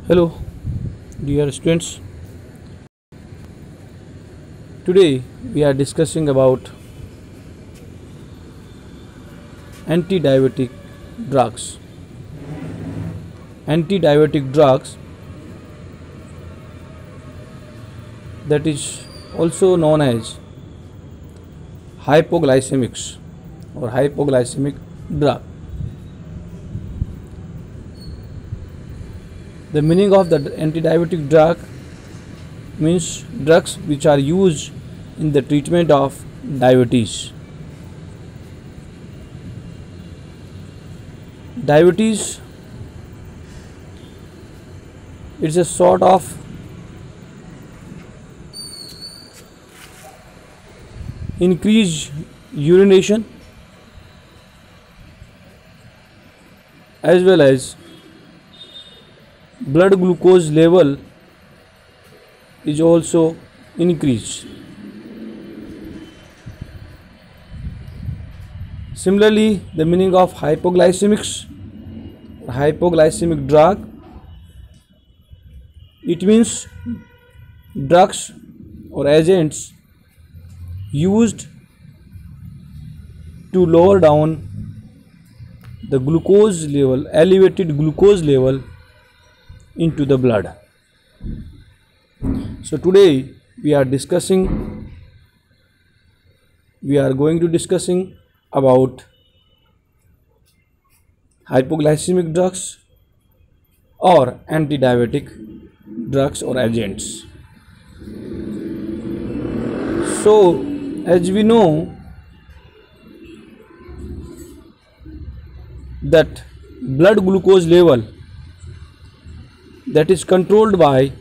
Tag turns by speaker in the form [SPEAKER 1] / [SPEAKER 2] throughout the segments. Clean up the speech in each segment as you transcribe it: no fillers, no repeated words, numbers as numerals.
[SPEAKER 1] Hello, dear students. Today we are discussing about antidiabetic drugs. Antidiabetic drugs, that is also known as hypoglycemics or hypoglycemic drug. The meaning of the antidiabetic drug means drugs which are used in the treatment of diabetes. Diabetes is a sort of increased urination as well as blood glucose level is also increased. Similarly, the meaning of hypoglycemic drug, it means drugs or agents used to lower down the glucose level, elevated glucose level into the blood. So today we are going to discussing about hypoglycemic drugs or antidiabetic drugs or agents. So as we know that blood glucose level that is controlled by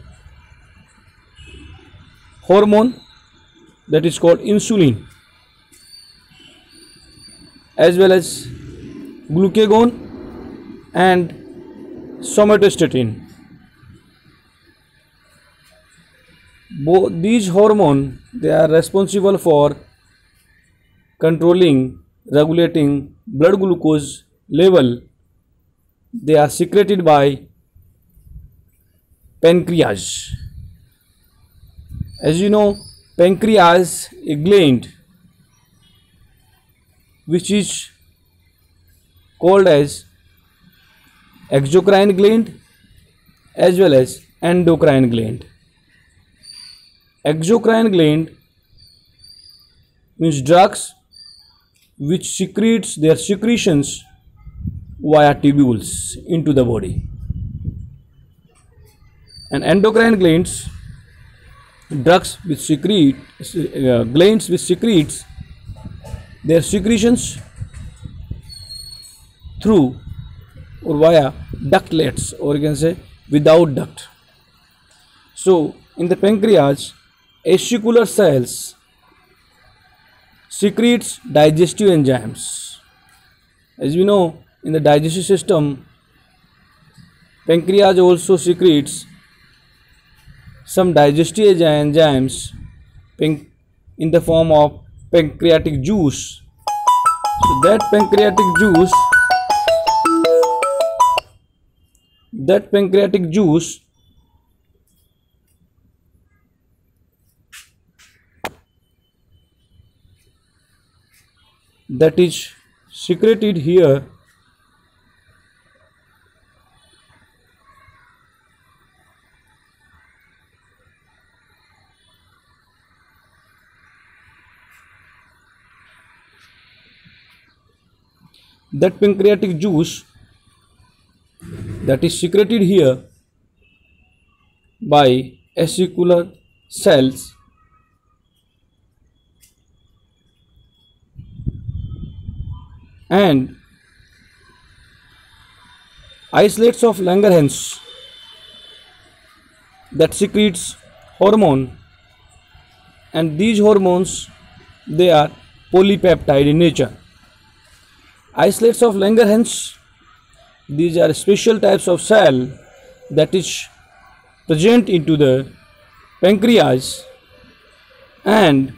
[SPEAKER 1] hormone that is called insulin as well as glucagon and somatostatin. Both these hormones, they are responsible for controlling, regulating blood glucose level. They are secreted by pancreas. As you know, pancreas is a gland which is called as exocrine gland as well as endocrine gland. Exocrine gland means drugs which secretes their secretions via tubules into the body, and endocrine glands, drugs which glands which secretes their secretions through or via ductlets, or you can say without duct. So in the pancreas, acicular cells secretes digestive enzymes. As we know, in the digestive system, pancreas also secretes some digestive enzymes in the form of pancreatic juice. So that pancreatic juice that is secreted here that pancreatic juice that is secreted here by acicular cells and isolates of Langerhans that secretes hormone, and these hormones, they are polypeptide in nature. Isolates of Langerhans, these are special types of cell that is present into the pancreas, and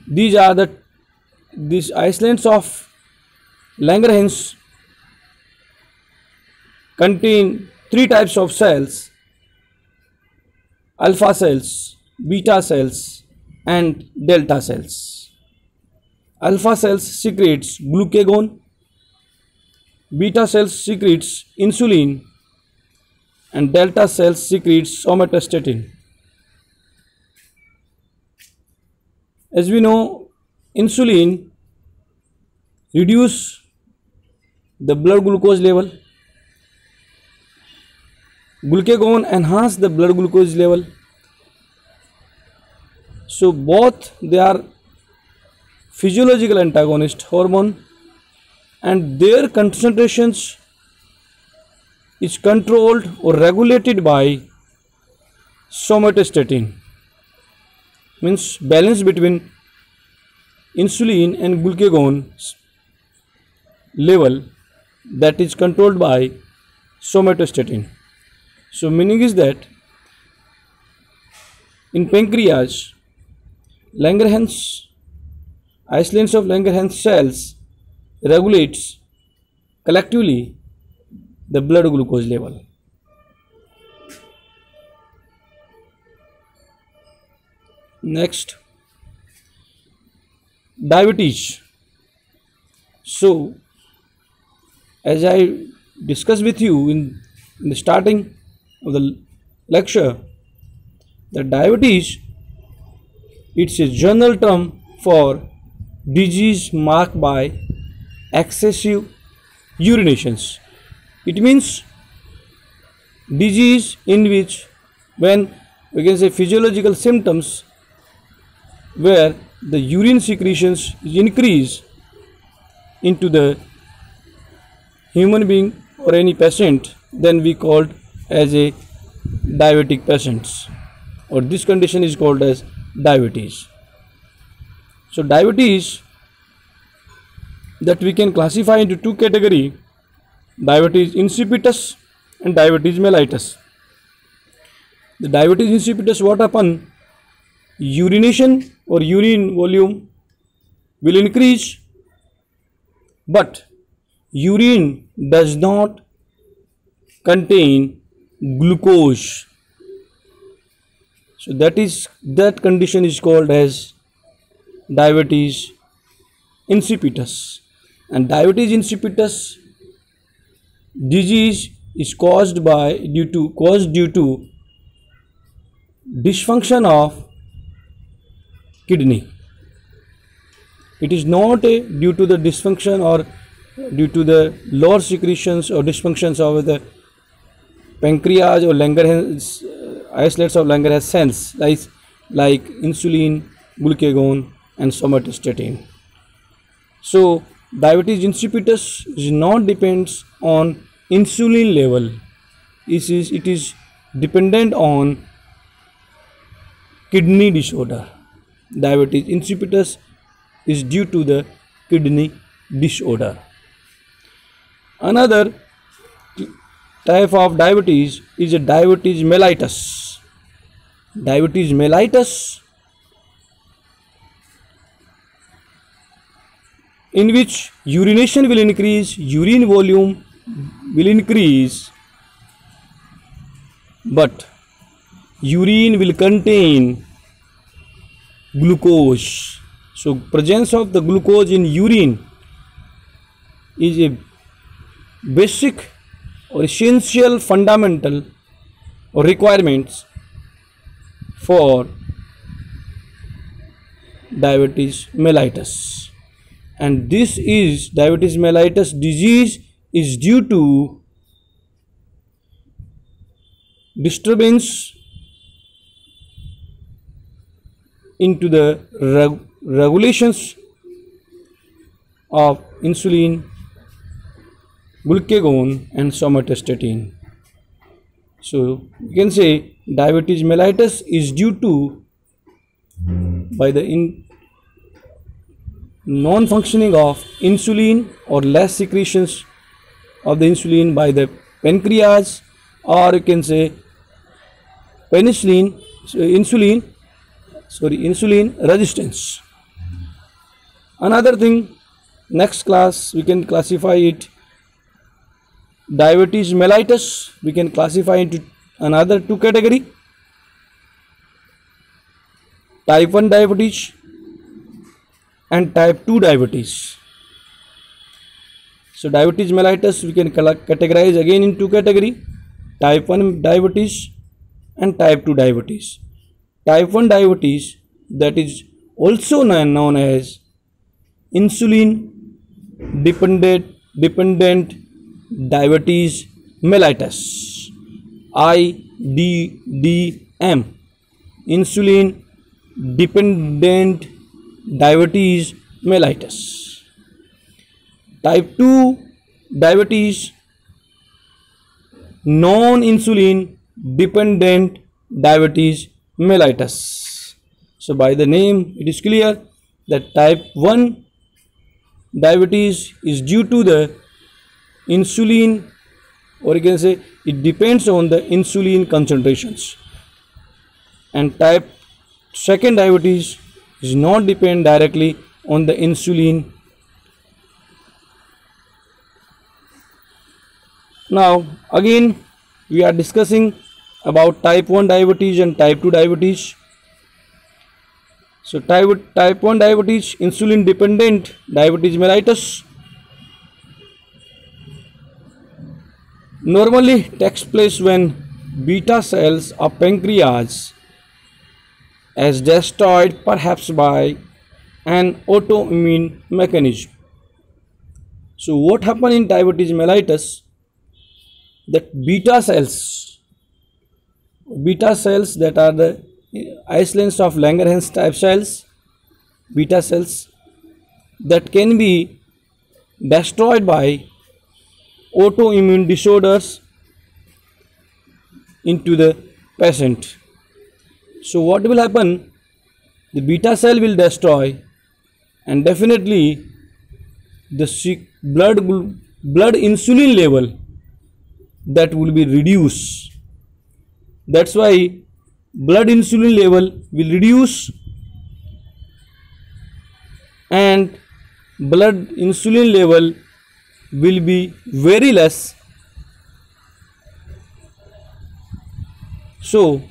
[SPEAKER 1] these islands of Langerhans contain three types of cells: alpha cells, beta cells, and delta cells. Alpha cells secretes glucagon, beta cells secretes insulin, and delta cells secretes somatostatin. As we know, insulin reduce the blood glucose level, glucagon enhance the blood glucose level. So both they are physiological antagonist hormone, and their concentrations is controlled or regulated by somatostatin. Means balance between insulin and glucagon level, that is controlled by somatostatin. So meaning is that in pancreas, Langerhans, islands of Langerhans cells regulates collectively the blood glucose level. Next, diabetes. So as I discussed with you in the starting of the lecture, that diabetes, it's a general term for disease marked by excessive urinations. It means disease in which, when we can say physiological symptoms where the urine secretions increase into the human being or any patient, then we called as a diabetic patients, or this condition is called as diabetes. So diabetes, that we can classify into two categories: diabetes insipidus and diabetes mellitus. The diabetes insipidus, what happen? Urination or urine volume will increase, but urine does not contain glucose. So that condition is called as diabetes insipidus. And diabetes insipidus disease is caused due to dysfunction of kidney. It is not due to the dysfunction or due to the lower secretions or dysfunctions of the pancreas or Langerhans, isolates of Langerhans cells like insulin, glucagon, and somatostatin. So diabetes insipidus is not depends on insulin level. It is dependent on kidney disorder. Diabetes insipidus is due to the kidney disorder. Another type of diabetes is a diabetes mellitus. Diabetes mellitus, in which urination will increase, urine volume will increase, but urine will contain glucose. So presence of the glucose in urine is a basic or essential fundamental or requirements for diabetes mellitus. And this is diabetes mellitus disease is due to disturbance into the regulations of insulin, glucagon, and somatostatin. So you can say diabetes mellitus is due to by the non-functioning of insulin or less secretions of the insulin by the pancreas, or you can say insulin resistance. Another thing, next class we can classify it diabetes mellitus we can classify into another two category: type 1 diabetes and type 2 diabetes. So diabetes mellitus we can categorize again in two category: type 1 diabetes and type 2 diabetes. Type 1 diabetes, that is also known as insulin dependent diabetes mellitus, IDDM, insulin dependent diabetes mellitus. Type 2 diabetes, non-insulin dependent diabetes mellitus. So by the name it is clear that type 1 diabetes is due to the insulin, or you can say it depends on the insulin concentrations, and type 2 diabetes is not depend directly on the insulin. Now again we are discussing about type 1 diabetes and type 2 diabetes. So type 1 diabetes, insulin dependent diabetes mellitus, normally takes place when beta cells of pancreas as destroyed perhaps by an autoimmune mechanism. So what happens in diabetes mellitus, that beta cells that are the islands of Langerhans type cells, beta cells that can be destroyed by autoimmune disorders into the patient. So what will happen, the beta cell will destroy, and definitely the blood insulin level that will be reduced. That's why blood insulin level will reduce, and blood insulin level will be very less. So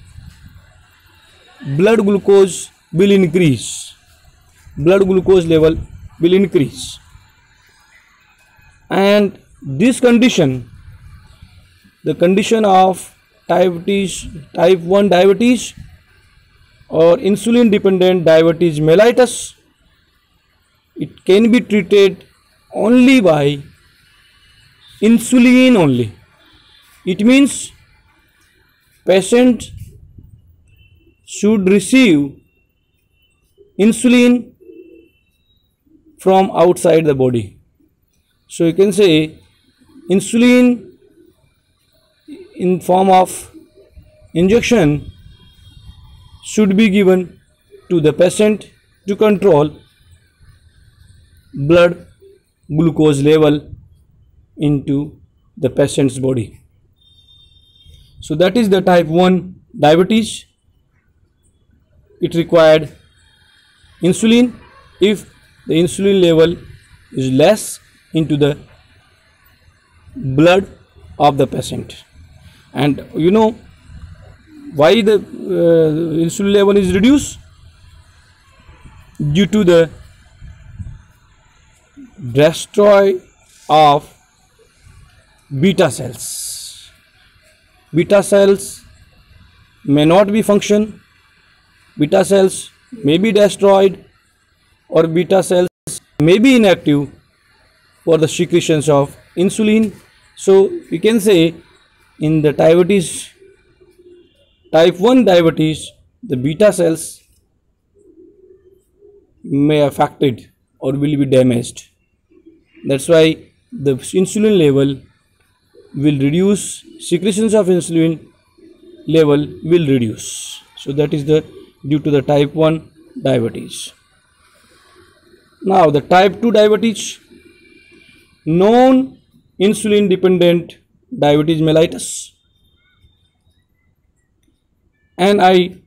[SPEAKER 1] blood glucose will increase, blood glucose level will increase, and this condition, the condition of type 1 diabetes or insulin dependent diabetes mellitus, it can be treated only by insulin only. It means patient should receive insulin from outside the body. So you can say insulin in form of injection should be given to the patient to control blood glucose level into the patient's body. So that is the type 1 diabetes. It required insulin. If the insulin level is less into the blood of the patient, and you know why the insulin level is reduced? Due to the destroy of beta cells. Beta cells may not be function, beta cells may be destroyed, or beta cells may be inactive for the secretions of insulin. So we can say in the diabetes, type 1 diabetes, the beta cells may affected or will be damaged. That's why the insulin level will reduce, secretions of insulin level will reduce. So that is the due to the type 1 diabetes. Now the type 2 diabetes, non-insulin dependent diabetes mellitus, NIDDM,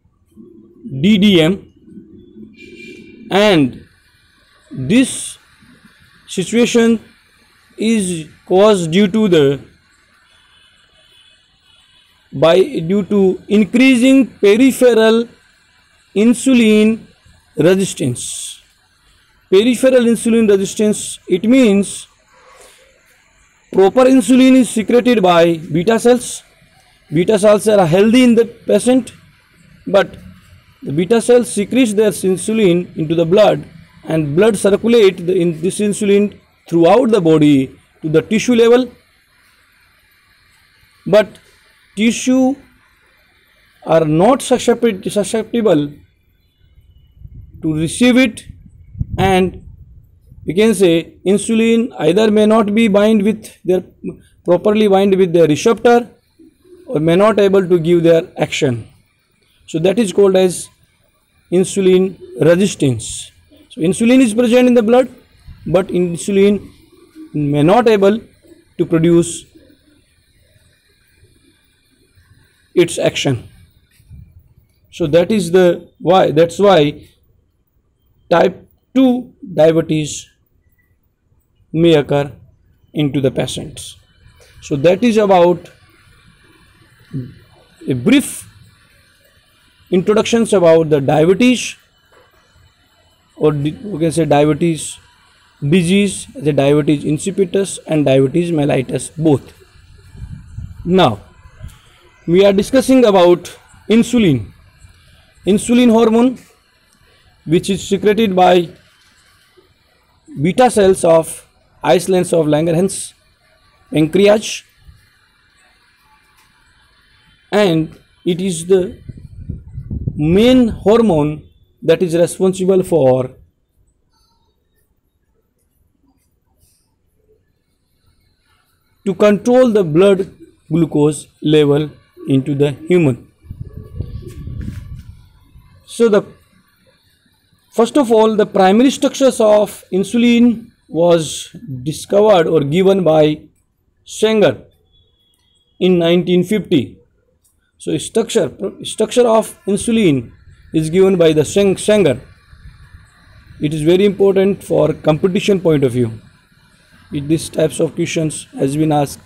[SPEAKER 1] and this situation is caused due to the due to increasing peripheral insulin resistance. Peripheral insulin resistance, it means proper insulin is secreted by beta cells. Beta cells are healthy in the patient, but the beta cells secrete their insulin into the blood, and blood circulate this insulin throughout the body to the tissue level, but tissue are not susceptible to receive it, and we can say insulin either may not be properly bind with their receptor, or may not able to give their action. So that is called as insulin resistance. So insulin is present in the blood, but insulin may not able to produce its action. So that is that's why type 2 diabetes may occur into the patients. So that is about a brief introductions about the diabetes, or we can say diabetes disease, the diabetes insipidus and diabetes mellitus both. Now we are discussing about insulin. Insulin hormone, which is secreted by beta cells of islands of Langerhans pancreas, and it is the main hormone that is responsible for to control the blood glucose level into the human. So first of all, the primary structures of insulin was discovered or given by Sanger in 1950. So structure of insulin is given by the Sanger. It is very important for competition point of view. These types of questions has been asked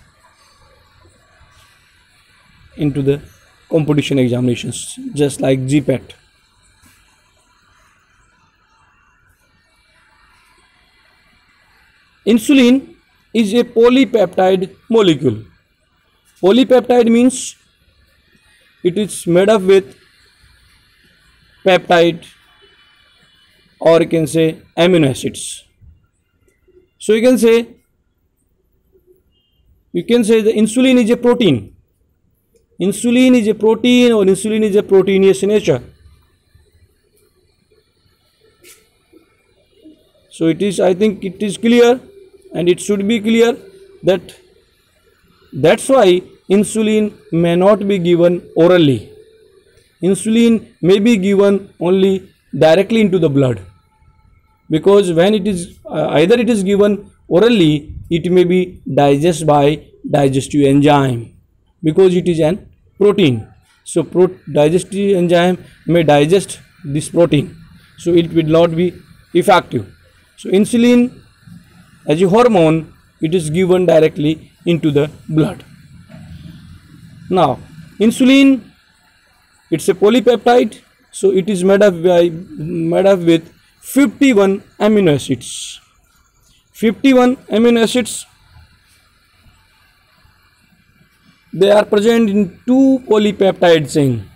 [SPEAKER 1] into the competition examinations, just like GPAT. Insulin is a polypeptide molecule. Polypeptide means it is made up with peptide, or you can say amino acids. So you can say the insulin is a protein. Insulin is a protein, or insulin is a proteinous in nature. So I think it is clear, and it should be clear that's why insulin may not be given orally. Insulin may be given only directly into the blood, because when it is either it is given orally, it may be digested by digestive enzyme, because it is an protein. So digestive enzyme may digest this protein, so it will not be effective. So insulin as a hormone, it is given directly into the blood. Now insulin, it's a polypeptide, so it is made up with 51 amino acids. 51 amino acids, they are present in two polypeptide chain.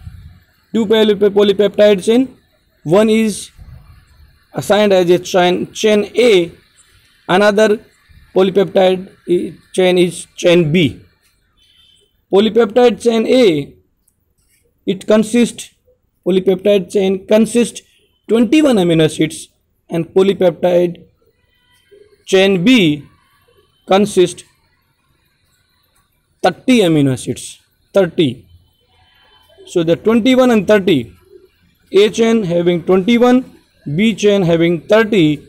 [SPEAKER 1] Polypeptide chain. One is assigned as a chain A, another polypeptide chain is chain B. Polypeptide chain A, polypeptide chain consists 21 amino acids, and polypeptide chain B consists 30 amino acids. 30. So the 21 and 30, A chain having 21, B chain having 30,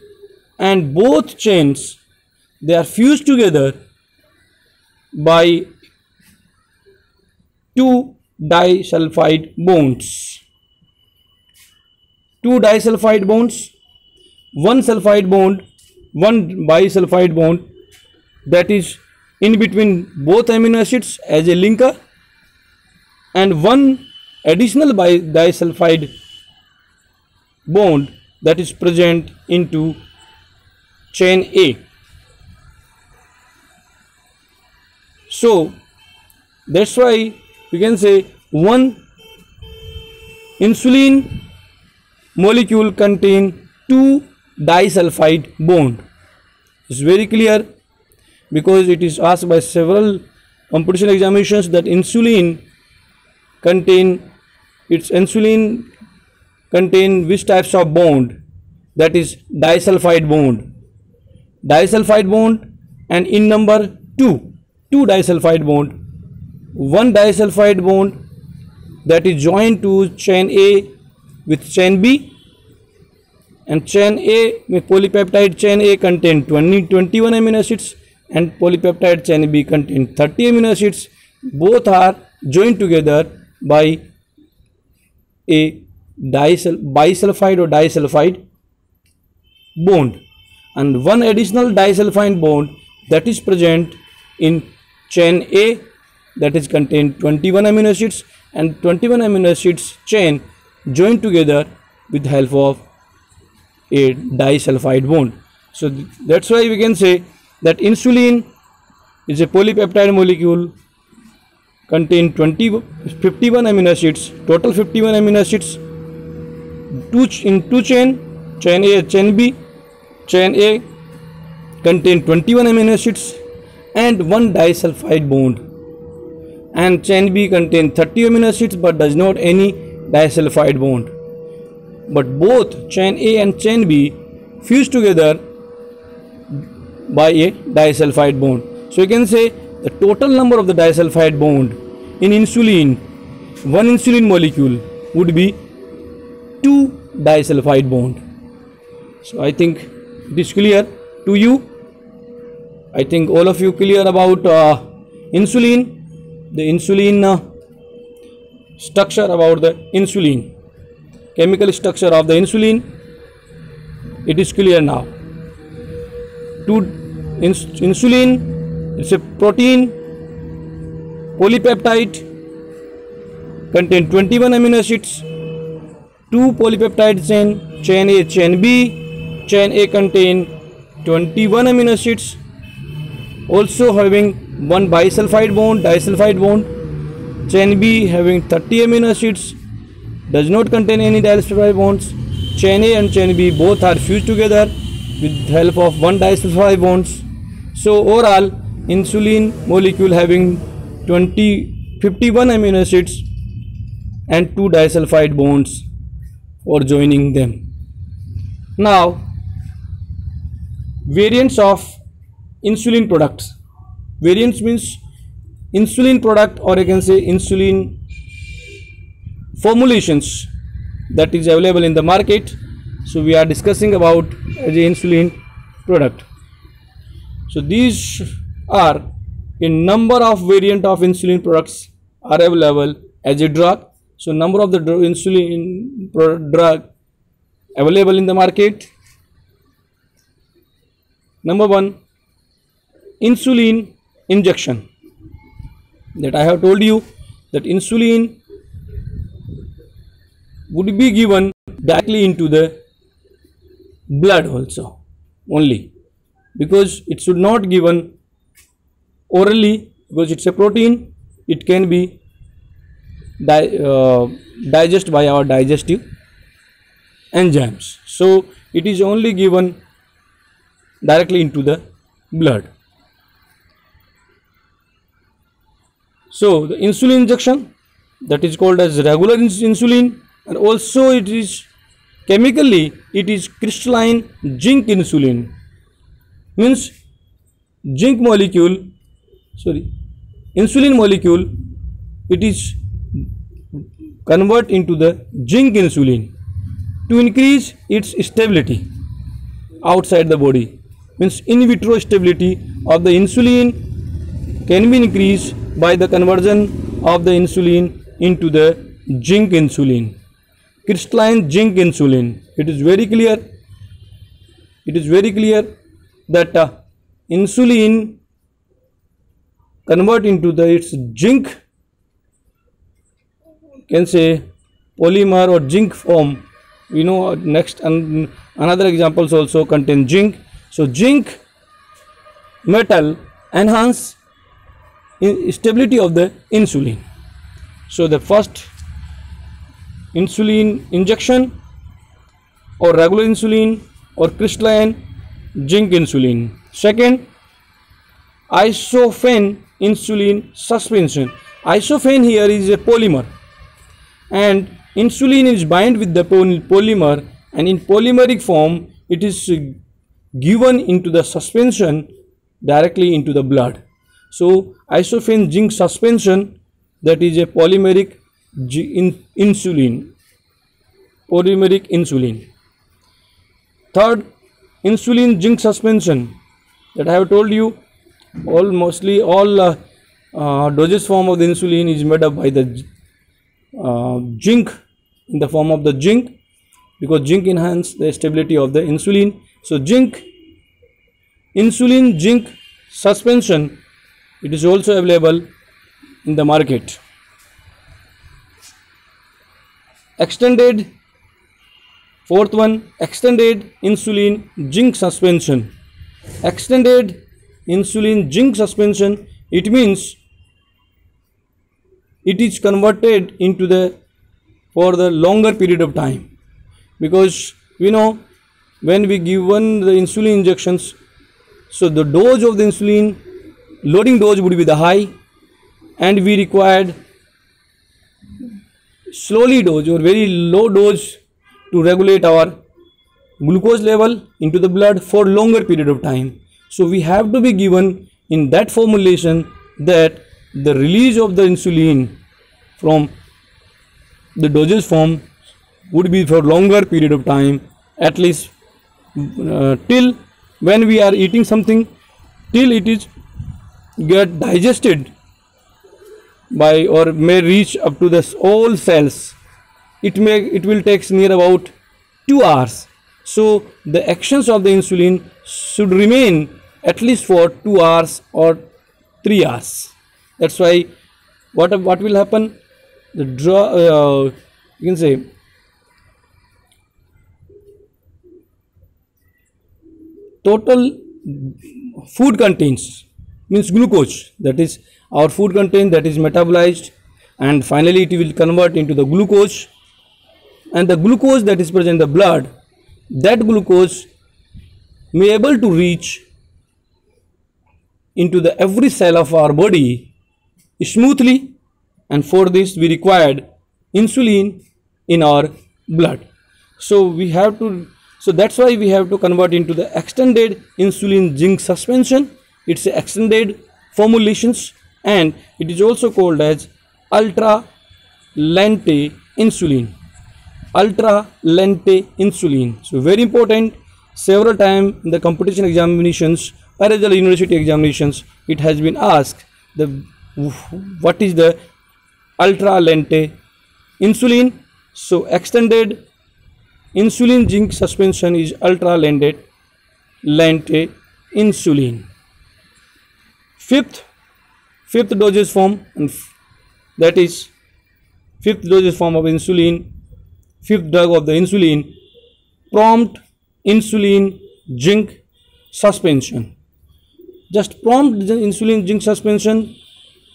[SPEAKER 1] and both chains, they are fused together by two disulfide bonds. Two disulfide bonds, one sulfide bond, one bisulfide bond, that is in between both amino acids as a linker, and one additional disulfide bond that is present into chain A. So that's why we can say one insulin molecule contain two disulfide bond. It's very clear, because it is asked by several competition examinations that insulin contain which types of bond, that is disulfide bond. Disulfide bond, and in number two disulfide bond. One disulfide bond that is joined to chain A with chain B, and chain A with polypeptide chain A contain 21 amino acids and polypeptide chain B contain 30 amino acids. Both are joined together by a bisulfide or disulfide bond, and one additional disulfide bond that is present in chain A, that is contain 21 amino acids, and 21 amino acids chain joined together with the help of a disulfide bond. So that's why we can say that insulin is a polypeptide molecule, contain 51 amino acids, total 51 amino acids, in two chain A, chain B. Chain A contain 21 amino acids and one disulfide bond, and chain B contain 30 amino acids but does not any disulfide bond. But both chain A and chain B fuse together by a disulfide bond. So you can say the total number of the disulfide bond in insulin, one insulin molecule, would be 2 disulfide bond. So I think it is clear to you. I think all of you clear about insulin, the insulin structure, about the insulin, chemical structure of the insulin. It is clear now. Insulin, it's a protein, polypeptide, contain 21 amino acids, 2 polypeptide chain A, chain B. Chain A contain 21 amino acids, also having one disulfide bond. Chain B having 30 amino acids, does not contain any disulfide bonds. Chain A and chain B both are fused together with the help of one disulfide bonds. So overall, insulin molecule having 51 amino acids and 2 disulfide bonds for joining them. Now, variants of insulin products. Variants means insulin product, or you can say insulin formulations that is available in the market. So we are discussing about as a insulin product. So these are a number of variant of insulin products are available as a drug. So number of the insulin drug available in the market. Number 1, insulin injection. That I have told you that insulin would be given directly into the blood also only, because it should not given orally, because it's a protein. It can be digested by our digestive enzymes. So it is only given directly into the blood. So the insulin injection, that is called as regular insulin, and also it is chemically it is crystalline zinc insulin. Means zinc molecule, insulin molecule, it is convert into the zinc insulin to increase its stability outside the body. Means in vitro stability of the insulin can be increased by the conversion of the insulin into the zinc insulin, crystalline zinc insulin. It is very clear. It is very clear that insulin convert into its zinc can say polymer or zinc form. We know next, and another examples also contain zinc. So zinc metal enhance stability of the insulin. So the first, insulin injection or regular insulin or crystalline zinc insulin. Second, isophane insulin suspension. Isophane here is a polymer, and insulin is bind with the polymer, and in polymeric form it is given into the suspension directly into the blood. So isophane zinc suspension, that is a polymeric insulin. Polymeric insulin. Third, insulin zinc suspension, that I have told you, mostly all dosage form of the insulin is made up by the zinc, in the form of the zinc, because zinc enhance the stability of the insulin. So insulin zinc suspension, it is also available in the market. Extended, fourth one, extended insulin zinc suspension. Extended insulin zinc suspension, it means it is converted into the for the longer period of time, because we know when we given the insulin injections, so the dose of the insulin, loading dose would be the high, and we required slowly dose or very low dose to regulate our glucose level into the blood for longer period of time. So we have to be given in that formulation that the release of the insulin from the dosage form would be for longer period of time, at least till when we are eating something, till it is get digested by or may reach up to the all cells. It will take near about 2 hours. So the actions of the insulin should remain at least for 2 hours or 3 hours. That's why what will happen, the you can say total food contains, means glucose, that is our food contains, that is metabolized, and finally it will convert into the glucose, and the glucose that is present in the blood, that glucose may able to reach into the every cell of our body smoothly, and for this we required insulin in our blood. So we have to, so that's why we have to convert into the extended insulin zinc suspension. It's a extended formulations, and it is also called as ultra lente insulin. Ultra lente insulin. So very important, several times in the competition examinations or as the university examinations, it has been asked what is the ultra lente insulin. So extended insulin zinc suspension is ultra lente insulin. Fifth dosage form, and that is fifth dosage form of insulin, fifth drug of the insulin, prompt insulin zinc suspension. Just prompt insulin zinc suspension,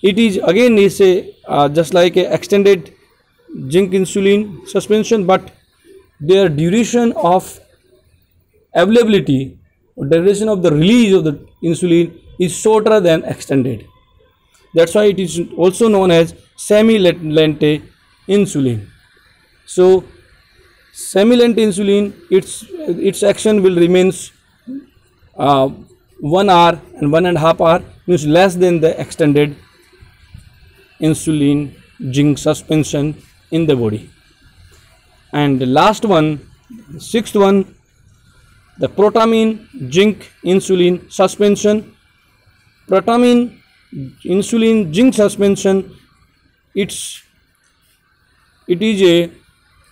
[SPEAKER 1] it is again is a just like a extended zinc insulin suspension, but their duration of availability or duration of the release of the insulin is shorter than extended. That's why it is also known as semi-lente insulin. So semi-lente insulin, its action will remains 1 hour and 1.5 hours, means less than the extended insulin zinc suspension in the body. And the last one, sixth one, the protamine zinc insulin suspension. Protamine insulin zinc suspension, it is a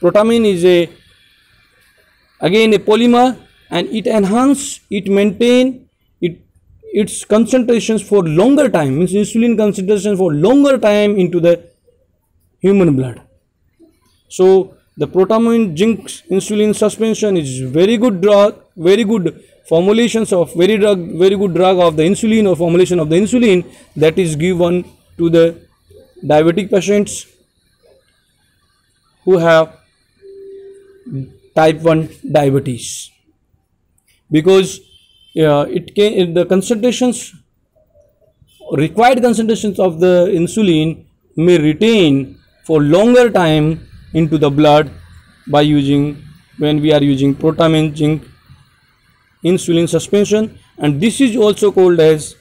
[SPEAKER 1] protamine is a again a polymer, and it maintain its concentrations for longer time, means insulin concentration for longer time into the human blood. So the protamine zinc insulin suspension is very good drug, very good formulations of very good drug of the insulin or formulation of the insulin that is given to the diabetic patients who have type 1 diabetes, because the concentrations, required concentrations of the insulin may retain for longer time into the blood by using, when we are using protamine zinc insulin suspension, and this is also called as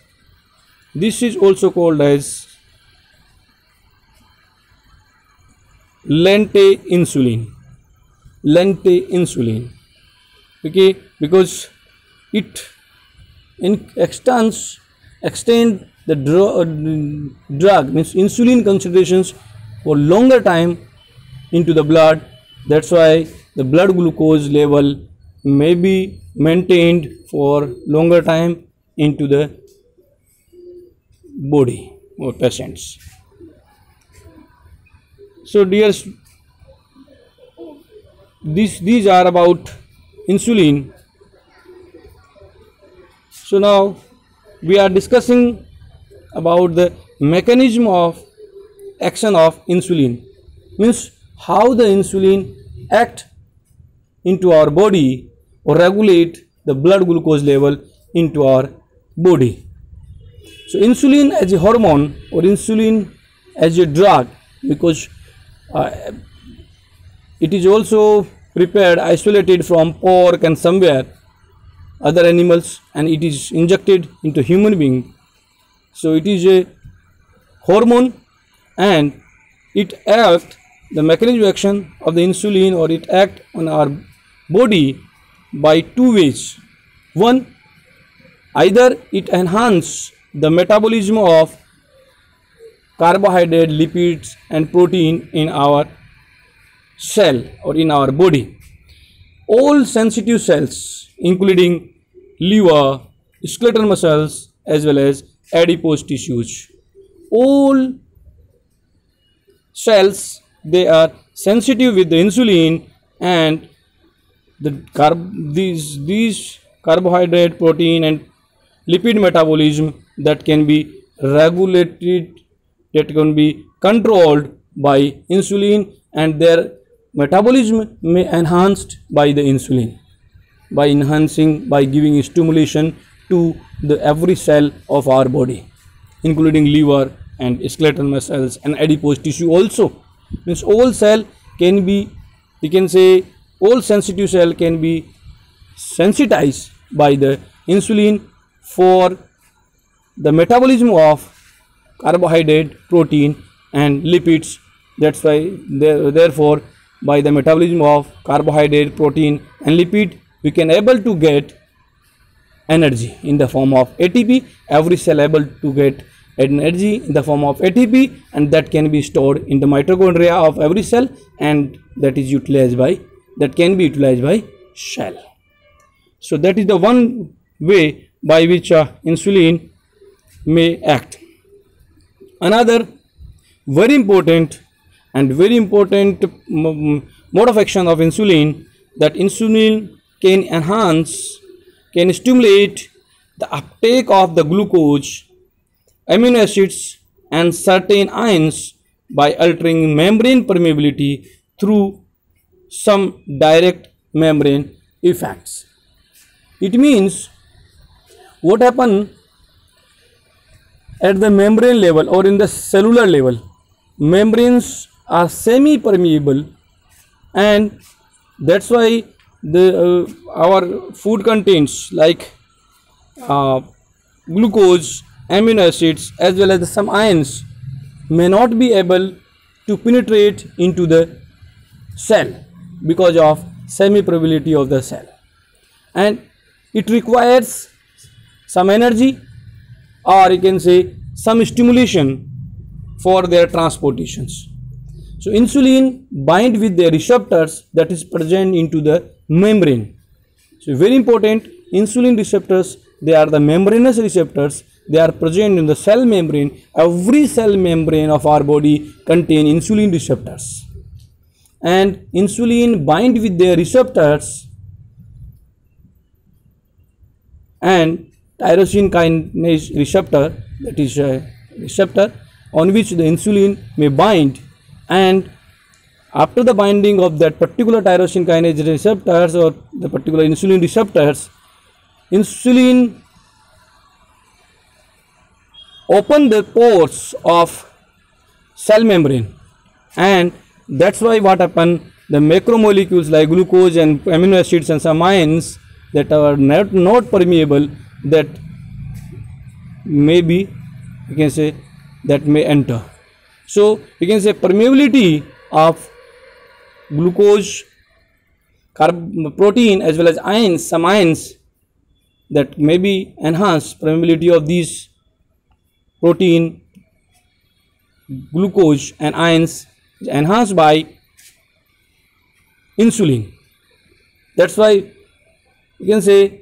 [SPEAKER 1] lente insulin, okay, because it extend the drug means insulin concentrations for longer time into the blood. That's why the blood glucose level may be maintained for longer time into the body or patients. So dear, these are about insulin. So now we are discussing about the mechanism of action of insulin, means how the insulin act into our body or regulate the blood glucose level into our body. So insulin as a hormone or insulin as a drug, because it is also prepared isolated from pork and somewhere other animals, and it is injected into human being. So it is a hormone, and it acts, the mechanism of action of the insulin, or it acts on our body by two ways. One, either it enhances the metabolism of carbohydrate, lipids and protein in our cell or in our body. All sensitive cells, including liver, skeletal muscles as well as adipose tissues, all cells, they are sensitive with the insulin, and these carbohydrate, protein and lipid metabolism that can be regulated, that can be controlled by insulin, and their metabolism may enhanced by the insulin, by giving stimulation to the every cell of our body, including liver and skeletal muscles and adipose tissue also. Means all cell can be, we can say all sensitive cell can be sensitized by the insulin for the metabolism of carbohydrate, protein and lipids. That's why therefore by the metabolism of carbohydrate, protein and lipid, we can able to get energy in the form of ATP. Every cell able to get energy in the form of ATP, and that can be stored in the mitochondria of every cell, and that is utilized by, that can be utilized by cell. So that is the one way by which insulin may act. Another very important mode of action of insulin, that insulin can enhance, can stimulate the uptake of the glucose, amino acids and certain ions by altering membrane permeability through some direct membrane effects. It means what happen at the membrane level or in the cellular level, membranes are semi permeable, and that's why the our food contains like glucose, amino acids as well as some ions may not be able to penetrate into the cell because of semi permeability of the cell, and it requires some energy, or you can say some stimulation for their transportations. So insulin bind with the receptors that is present into the membrane. So very important, insulin receptors, they are the membranous receptors, they are present in the cell membrane. Every cell membrane of our body contain insulin receptors, and insulin bind with their receptors, and tyrosine kinase receptor, that is a receptor on which the insulin may bind, and after the binding of that particular tyrosine kinase receptors or the particular insulin receptors, insulin open the pores of cell membrane, and that's why what happen, the macromolecules like glucose and amino acids and some ions that are not permeable, that may be, you can say, that may enter. So you can say permeability of glucose, protein as well as ions, some ions that may be enhanced, permeability of these protein, glucose and ions is enhanced by insulin. That's why you can say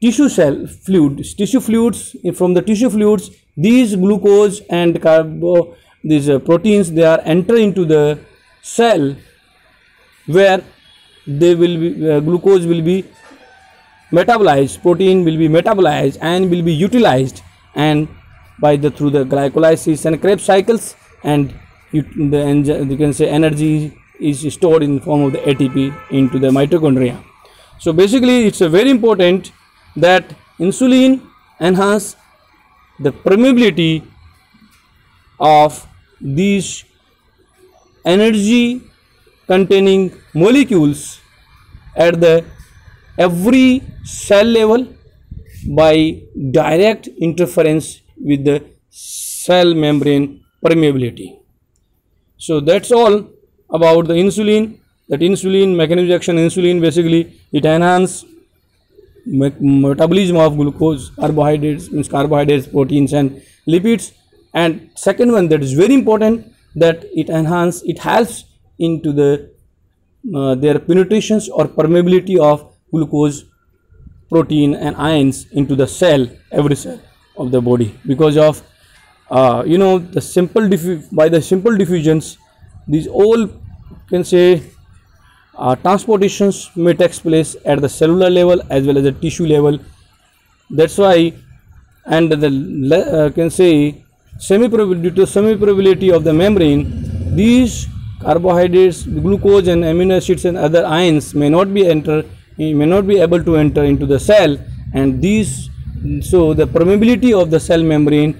[SPEAKER 1] tissue fluids, from the tissue fluids, these glucose and these proteins, they are enter into the cell, where they will be glucose will be metabolized, protein will be metabolized and will be utilized, and by through the glycolysis and Krebs cycles, and you can say energy is stored in the form of the ATP into the mitochondria. So basically it's a very important that insulin enhance the permeability of these energy containing molecules at the every cell level by direct interference with the cell membrane permeability. So that's all about the insulin. That insulin mechanism of action, insulin basically it enhances metabolism of glucose, carbohydrates, proteins and lipids. And second one that is very important, that it helps into the their penetrations or permeability of glucose, protein and ions into the cell, every cell of the body, because of the simple diffusions, these all can say transportations may take place at the cellular level as well as the tissue level. That's why, and the can say due to semi-permeability of the membrane, these carbohydrates, glucose and amino acids and other ions may not be able to enter into the cell, and these, so the permeability of the cell membrane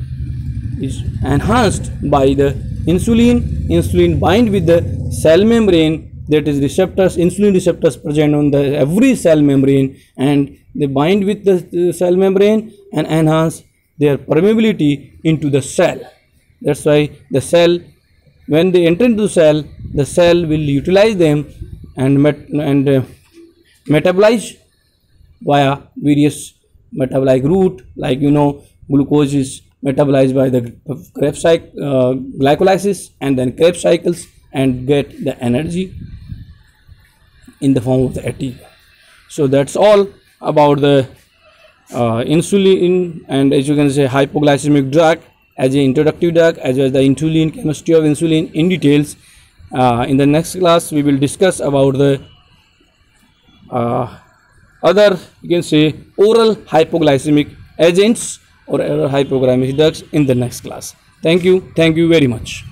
[SPEAKER 1] is enhanced by the insulin bind with the cell membrane, that is receptors, insulin receptors present on the every cell membrane, and they bind with the cell membrane and enhance their permeability into the cell. That's why the cell, when they enter into the cell will utilize them and metabolize via various metabolic route, like glucose is metabolized by the Krebs glycolysis and then Krebs cycles and get the energy in the form of the ATP. So that's all about the insulin, and as you can say hypoglycemic drug as an introductive drug, as well as the insulin, chemistry of insulin in details. In the next class we will discuss about the other, you can say, oral hypoglycemic agents or oral hypoglycemic drugs in the next class. Thank you very much.